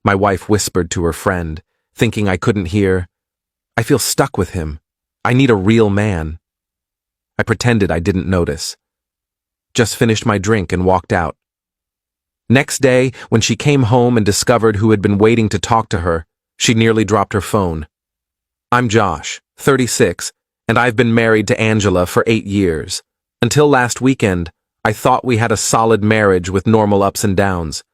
My wife whispered to her friend, thinking I couldn't hear. I feel stuck with him. I need a real man. I pretended I didn't notice. Just finished my drink and walked out. Next day, when she came home and discovered who had been waiting to talk to her, she nearly dropped her phone. I'm Josh, 36, and I've been married to Angela for 8 years. Until last weekend, I thought we had a solid marriage with normal ups and downs.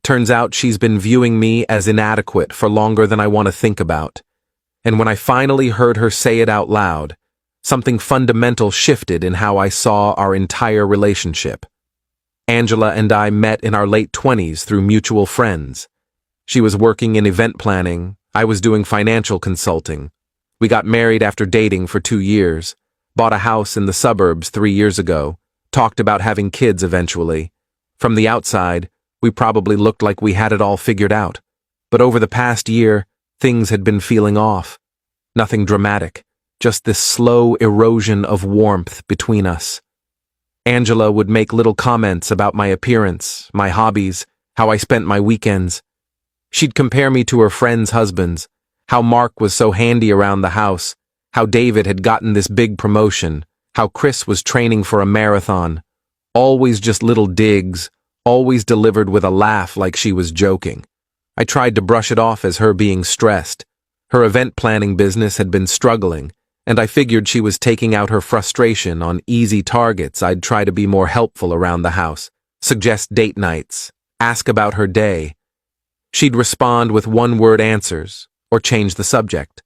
Turns out she's been viewing me as inadequate for longer than I want to think about. And when I finally heard her say it out loud, something fundamental shifted in how I saw our entire relationship. Angela and I met in our late 20s through mutual friends. She was working in event planning, I was doing financial consulting. We got married after dating for 2 years, bought a house in the suburbs 3 years ago, talked about having kids eventually. From the outside, we probably looked like we had it all figured out. But over the past year, things had been feeling off. Nothing dramatic, just this slow erosion of warmth between us. Angela would make little comments about my appearance, my hobbies, how I spent my weekends. She'd compare me to her friends' husbands, how Mark was so handy around the house, how David had gotten this big promotion, how Chris was training for a marathon. Always just little digs, always delivered with a laugh like she was joking. I tried to brush it off as her being stressed. Her event planning business had been struggling, and I figured she was taking out her frustration on easy targets. I'd try to be more helpful around the house, suggest date nights, ask about her day. She'd respond with one-word answers, or change the subject.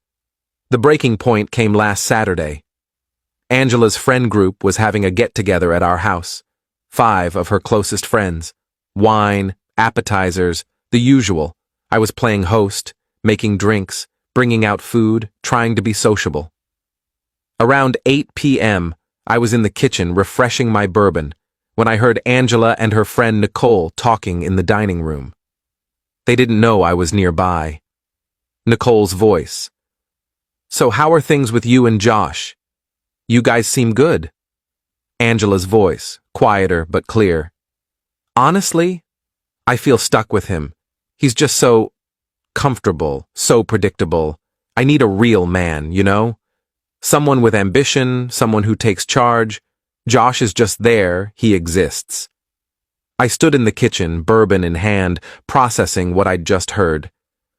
The breaking point came last Saturday. Angela's friend group was having a get-together at our house. 5 of her closest friends. Wine, appetizers, the usual. I was playing host, making drinks, bringing out food, trying to be sociable. Around 8 p.m., I was in the kitchen refreshing my bourbon when I heard Angela and her friend Nicole talking in the dining room. They didn't know I was nearby. Nicole's voice. So how are things with you and Josh? You guys seem good. Angela's voice, quieter but clear. Honestly, I feel stuck with him. He's just so comfortable, so predictable. I need a real man, you know? Someone with ambition, someone who takes charge. Josh is just there, he exists. I stood in the kitchen, bourbon in hand, processing what I'd just heard.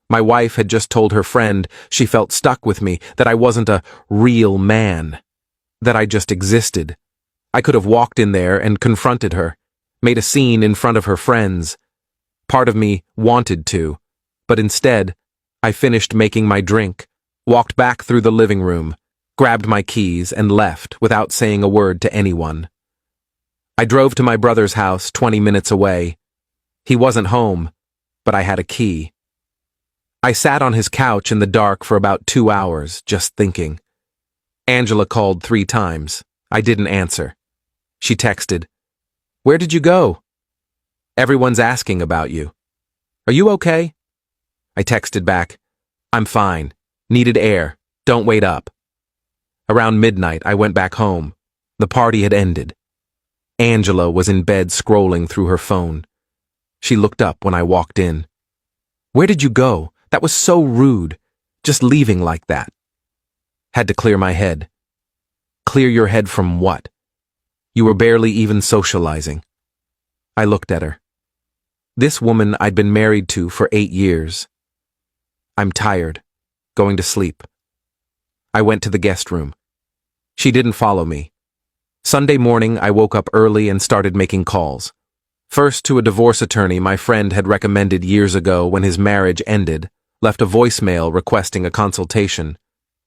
My wife had just told her friend she felt stuck with me, that I wasn't a real man, that I just existed. I could have walked in there and confronted her, made a scene in front of her friends. Part of me wanted to, but instead, I finished making my drink, walked back through the living room, grabbed my keys and left without saying a word to anyone. I drove to my brother's house 20 minutes away. He wasn't home, but I had a key. I sat on his couch in the dark for about 2 hours, just thinking. Angela called 3 times. I didn't answer. She texted, "Where did you go? Everyone's asking about you. Are you okay?" I texted back, "I'm fine. Needed air. Don't wait up." Around midnight, I went back home. The party had ended. Angela was in bed scrolling through her phone. She looked up when I walked in. "Where did you go? That was so rude. Just leaving like that." Had to clear my head. "Clear your head from what? You were barely even socializing." I looked at her. This woman I'd been married to for 8 years. "I'm tired. Going to sleep." I went to the guest room. She didn't follow me. Sunday morning, I woke up early and started making calls. First to a divorce attorney my friend had recommended years ago when his marriage ended, left a voicemail requesting a consultation.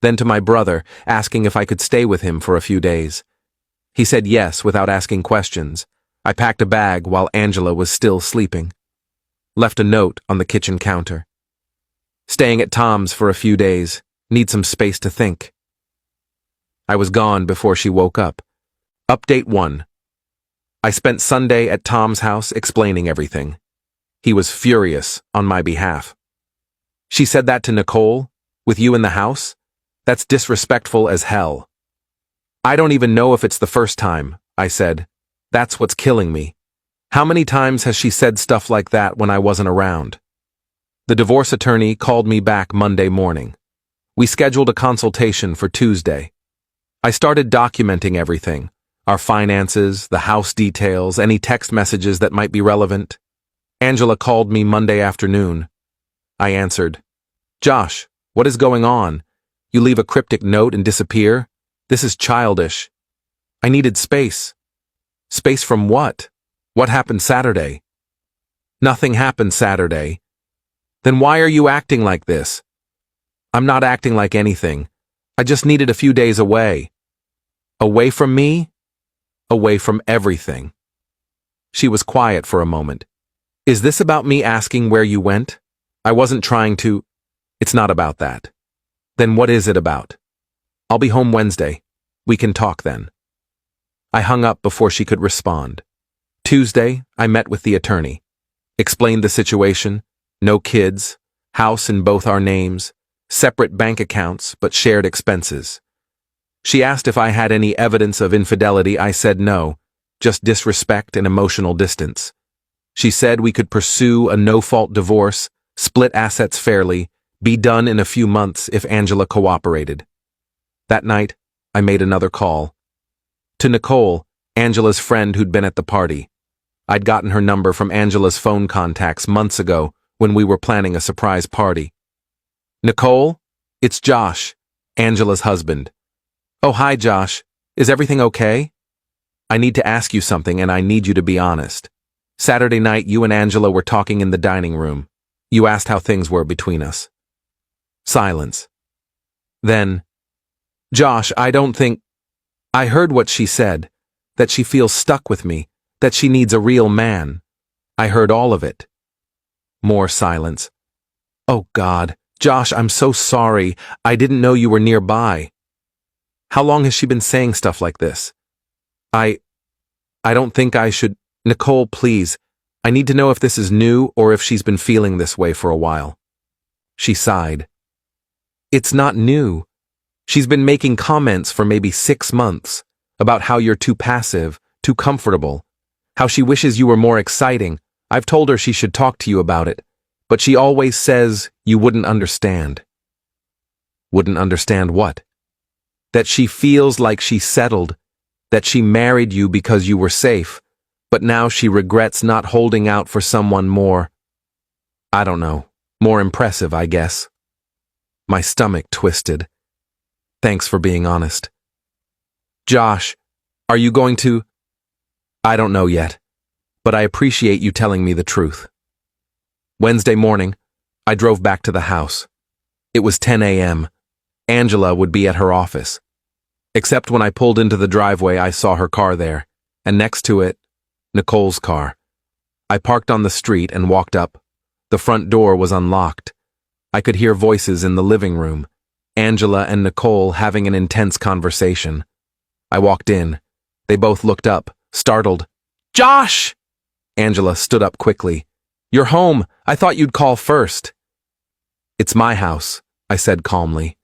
Then to my brother, asking if I could stay with him for a few days. He said yes without asking questions. I packed a bag while Angela was still sleeping. Left a note on the kitchen counter. "Staying at Tom's for a few days. Need some space to think." I was gone before she woke up. Update 1. I spent Sunday at Tom's house explaining everything. He was furious on my behalf. "She said that to Nicole? With you in the house? That's disrespectful as hell." "I don't even know if it's the first time," I said. "That's what's killing me. How many times has she said stuff like that when I wasn't around?" The divorce attorney called me back Monday morning. We scheduled a consultation for Tuesday. I started documenting everything, our finances, the house details, any text messages that might be relevant. Angela called me Monday afternoon. I answered. Josh, what is going on? You leave a cryptic note and disappear? This is childish. I needed space. Space from what? What happened Saturday? Nothing happened Saturday. Then why are you acting like this? I'm not acting like anything. I just needed a few days away. Away from me? Away from everything. She was quiet for a moment. Is this about me asking where you went? I wasn't trying to. It's not about that. Then what is it about? I'll be home Wednesday. We can talk then. I hung up before she could respond. Tuesday, I met with the attorney. Explained the situation. No kids, house in both our names, separate bank accounts but shared expenses. She asked if I had any evidence of infidelity. I said no, just disrespect and emotional distance. She said we could pursue a no-fault divorce, split assets fairly, be done in a few months if Angela cooperated. That night, I made another call. To Nicole, Angela's friend who'd been at the party. I'd gotten her number from Angela's phone contacts months ago when we were planning a surprise party. Nicole, it's Josh, Angela's husband. Oh, hi, Josh. Is everything okay? I need to ask you something and I need you to be honest. Saturday night, you and Angela were talking in the dining room. You asked how things were between us. Silence. Then, Josh, I don't think... I heard what she said, that she feels stuck with me, that she needs a real man. I heard all of it. More silence. Oh God, Josh, I'm so sorry. I didn't know you were nearby. How long has she been saying stuff like this? I don't think I should... Nicole, please. I need to know if this is new or if she's been feeling this way for a while. She sighed. It's not new. She's been making comments for maybe 6 months about how you're too passive, too comfortable, how she wishes you were more exciting. I've told her she should talk to you about it, but she always says you wouldn't understand. Wouldn't understand what? That she feels like she settled, that she married you because you were safe, but now she regrets not holding out for someone more, I don't know, more impressive, I guess. My stomach twisted. Thanks for being honest. Josh, are you going to... I don't know yet, but I appreciate you telling me the truth. Wednesday morning, I drove back to the house. It was 10 a.m. Angela would be at her office. Except when I pulled into the driveway, I saw her car there, and next to it, Nicole's car. I parked on the street and walked up. The front door was unlocked. I could hear voices in the living room, Angela and Nicole having an intense conversation. I walked in. They both looked up, startled. Josh! Angela stood up quickly. You're home. I thought you'd call first. It's my house, I said calmly.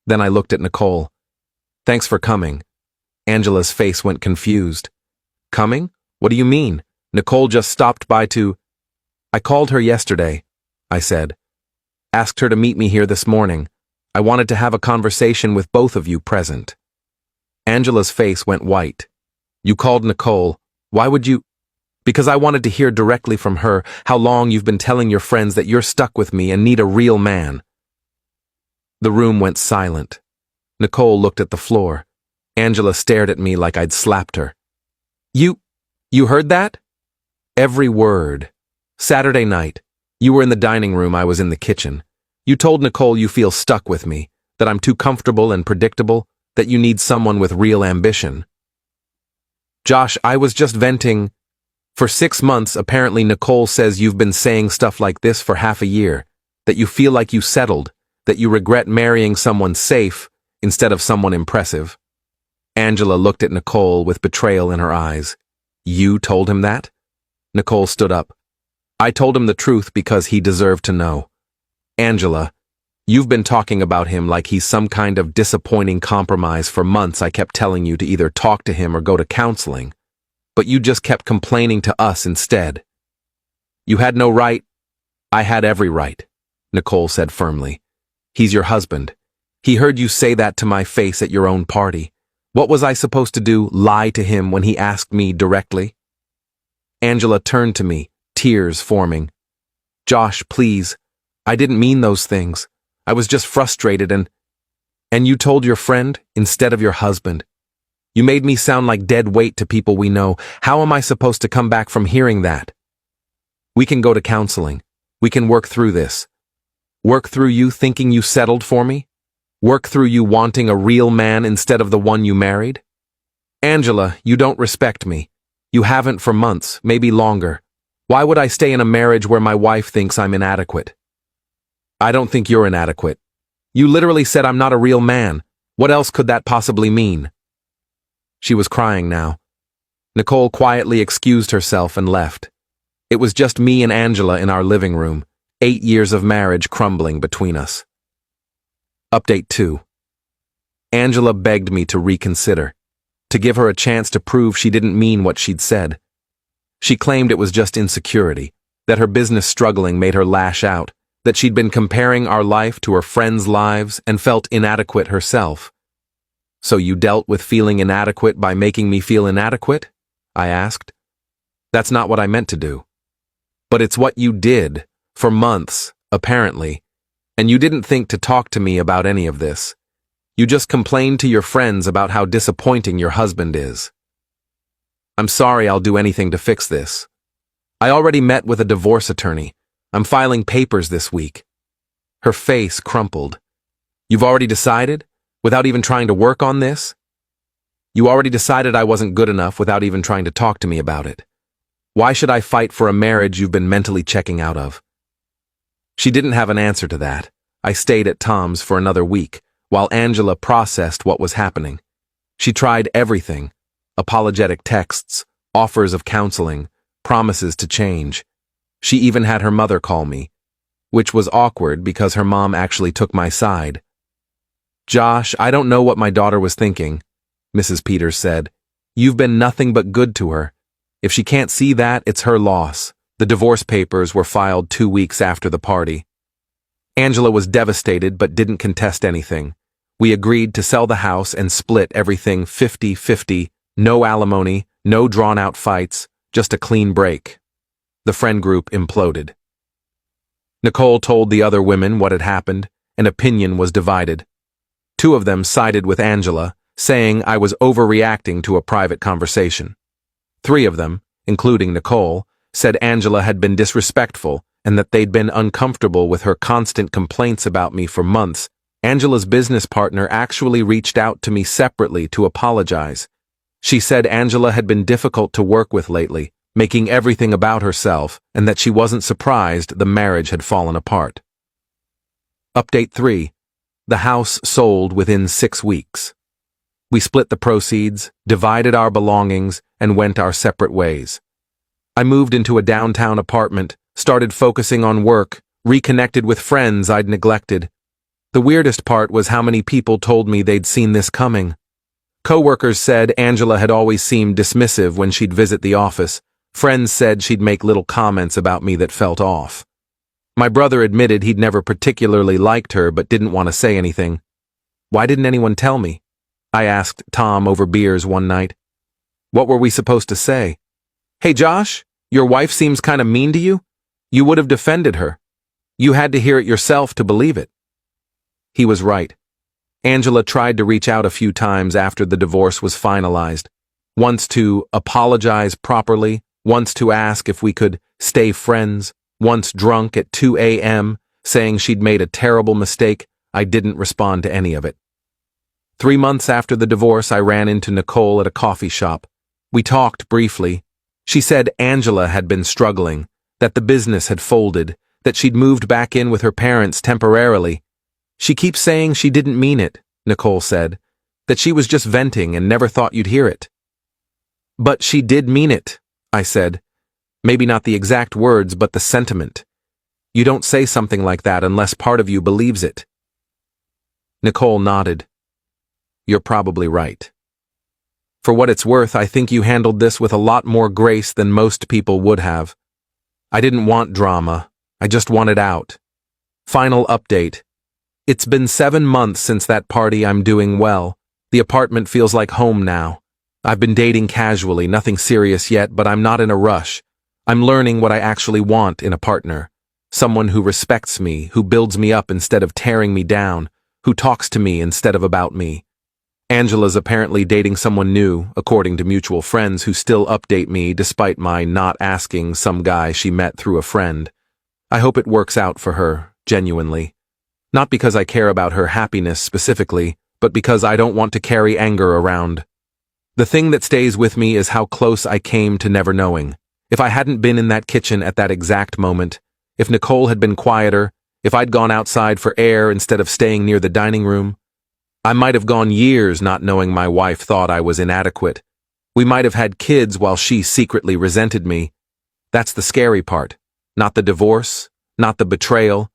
Then I looked at Nicole. Thanks for coming. Angela's face went confused. Coming? What do you mean? Nicole just stopped by to... I called her yesterday, I said. Asked her to meet me here this morning. I wanted to have a conversation with both of you present. Angela's face went white. You called Nicole. Why would you... Because I wanted to hear directly from her how long you've been telling your friends that you're stuck with me and need a real man. The room went silent. Nicole looked at the floor. Angela stared at me like I'd slapped her. You heard that? Every word. Saturday night. You were in the dining room, I was in the kitchen. You told Nicole you feel stuck with me, that I'm too comfortable and predictable, that you need someone with real ambition. Josh, I was just venting. For 6 months, apparently Nicole says you've been saying stuff like this for half a year, that you feel like you settled, that you regret marrying someone safe instead of someone impressive. Angela looked at Nicole with betrayal in her eyes. You told him that? Nicole stood up. I told him the truth because he deserved to know. Angela, you've been talking about him like he's some kind of disappointing compromise for months. I kept telling you to either talk to him or go to counseling, but you just kept complaining to us instead. You had no right. I had every right. Nicole said firmly. He's your husband. He heard you say that to my face at your own party. What was I supposed to do, lie to him when he asked me directly? Angela turned to me, tears forming. Josh, please. I didn't mean those things. I was just frustrated and you told your friend instead of your husband. You made me sound like dead weight to people we know. How am I supposed to come back from hearing that? We can go to counseling. We can work through this. Work through you thinking you settled for me? Work through you wanting a real man instead of the one you married? Angela, you don't respect me. You haven't for months, maybe longer. Why would I stay in a marriage where my wife thinks I'm inadequate? I don't think you're inadequate. You literally said I'm not a real man. What else could that possibly mean? She was crying now. Nicole quietly excused herself and left. It was just me and Angela in our living room, 8 years of marriage crumbling between us. Update 2. Angela begged me to reconsider, to give her a chance to prove she didn't mean what she'd said. She claimed it was just insecurity, that her business struggling made her lash out, that she'd been comparing our life to her friends' lives and felt inadequate herself. So you dealt with feeling inadequate by making me feel inadequate? I asked. That's not what I meant to do. But it's what you did, for months, apparently, and you didn't think to talk to me about any of this. You just complained to your friends about how disappointing your husband is. I'm sorry, I'll do anything to fix this. I already met with a divorce attorney. I'm filing papers this week. Her face crumpled. You've already decided? Without even trying to work on this? You already decided I wasn't good enough without even trying to talk to me about it. Why should I fight for a marriage you've been mentally checking out of? She didn't have an answer to that. I stayed at Tom's for another week, while Angela processed what was happening. She tried everything: apologetic texts, offers of counseling, promises to change. She even had her mother call me, which was awkward because her mom actually took my side. Josh, I don't know what my daughter was thinking, Mrs. Peters said. You've been nothing but good to her. If she can't see that, it's her loss. The divorce papers were filed 2 weeks after the party. Angela was devastated but didn't contest anything. We agreed to sell the house and split everything 50-50, no alimony, no drawn-out fights, just a clean break. The friend group imploded. Nicole told the other women what had happened, and opinion was divided. 2 of them sided with Angela, saying I was overreacting to a private conversation. 3 of them, including Nicole, said Angela had been disrespectful and that they'd been uncomfortable with her constant complaints about me for months. Angela's business partner actually reached out to me separately to apologize. She said Angela had been difficult to work with lately, making everything about herself, and that she wasn't surprised the marriage had fallen apart. Update 3. The house sold within 6 weeks. We split the proceeds, divided our belongings, and went our separate ways. I moved into a downtown apartment, started focusing on work, reconnected with friends I'd neglected. The weirdest part was how many people told me they'd seen this coming. Coworkers said Angela had always seemed dismissive when she'd visit the office. Friends said she'd make little comments about me that felt off. My brother admitted he'd never particularly liked her but didn't want to say anything. Why didn't anyone tell me? I asked Tom over beers one night. What were we supposed to say? Hey Josh, your wife seems kind of mean to you? You would have defended her. You had to hear it yourself to believe it. He was right. Angela tried to reach out a few times after the divorce was finalized. Once to apologize properly, once to ask if we could stay friends, once drunk at 2 a.m., saying she'd made a terrible mistake. I didn't respond to any of it. 3 months after the divorce, I ran into Nicole at a coffee shop. We talked briefly. She said Angela had been struggling, that the business had folded, that she'd moved back in with her parents temporarily. She keeps saying she didn't mean it, Nicole said, that she was just venting and never thought you'd hear it. But she did mean it, I said. Maybe not the exact words, but the sentiment. You don't say something like that unless part of you believes it. Nicole nodded. You're probably right. For what it's worth, I think you handled this with a lot more grace than most people would have. I didn't want drama. I just wanted out. Final update. It's been 7 months since that party. I'm doing well. The apartment feels like home now. I've been dating casually, nothing serious yet, but I'm not in a rush. I'm learning what I actually want in a partner. Someone who respects me, who builds me up instead of tearing me down, who talks to me instead of about me. Angela's apparently dating someone new, according to mutual friends who still update me despite my not asking, some guy she met through a friend. I hope it works out for her, genuinely. Not because I care about her happiness specifically, but because I don't want to carry anger around. The thing that stays with me is how close I came to never knowing. If I hadn't been in that kitchen at that exact moment, if Nicole had been quieter, if I'd gone outside for air instead of staying near the dining room, I might have gone years not knowing my wife thought I was inadequate. We might have had kids while she secretly resented me. That's the scary part. Not the divorce, not the betrayal,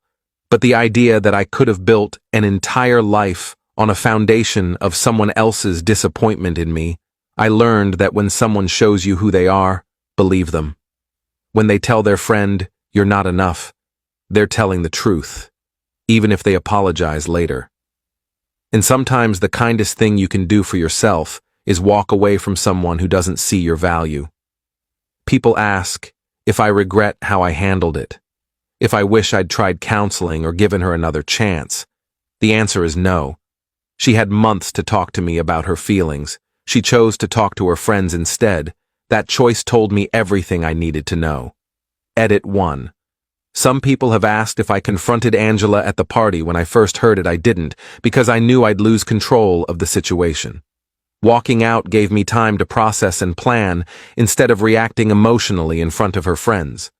but the idea that I could have built an entire life on a foundation of someone else's disappointment in me. I learned that when someone shows you who they are, believe them. When they tell their friend, you're not enough, they're telling the truth, even if they apologize later. And sometimes the kindest thing you can do for yourself is walk away from someone who doesn't see your value. People ask if I regret how I handled it, if I wish I'd tried counseling or given her another chance. The answer is no. She had months to talk to me about her feelings. She chose to talk to her friends instead. That choice told me everything I needed to know. Edit 1. Some people have asked if I confronted Angela at the party. When I first heard it, I didn't, because I knew I'd lose control of the situation. Walking out gave me time to process and plan, instead of reacting emotionally in front of her friends.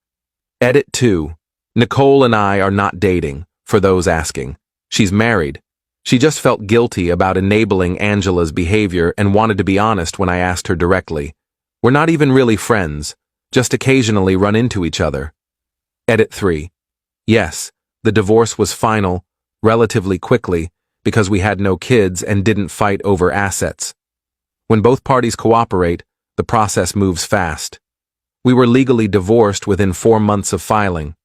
Edit 2. Nicole and I are not dating, for those asking. She's married. She just felt guilty about enabling Angela's behavior and wanted to be honest when I asked her directly. We're not even really friends, just occasionally run into each other. Edit 3. Yes, the divorce was final, relatively quickly, because we had no kids and didn't fight over assets. When both parties cooperate, the process moves fast. We were legally divorced within 4 months of filing.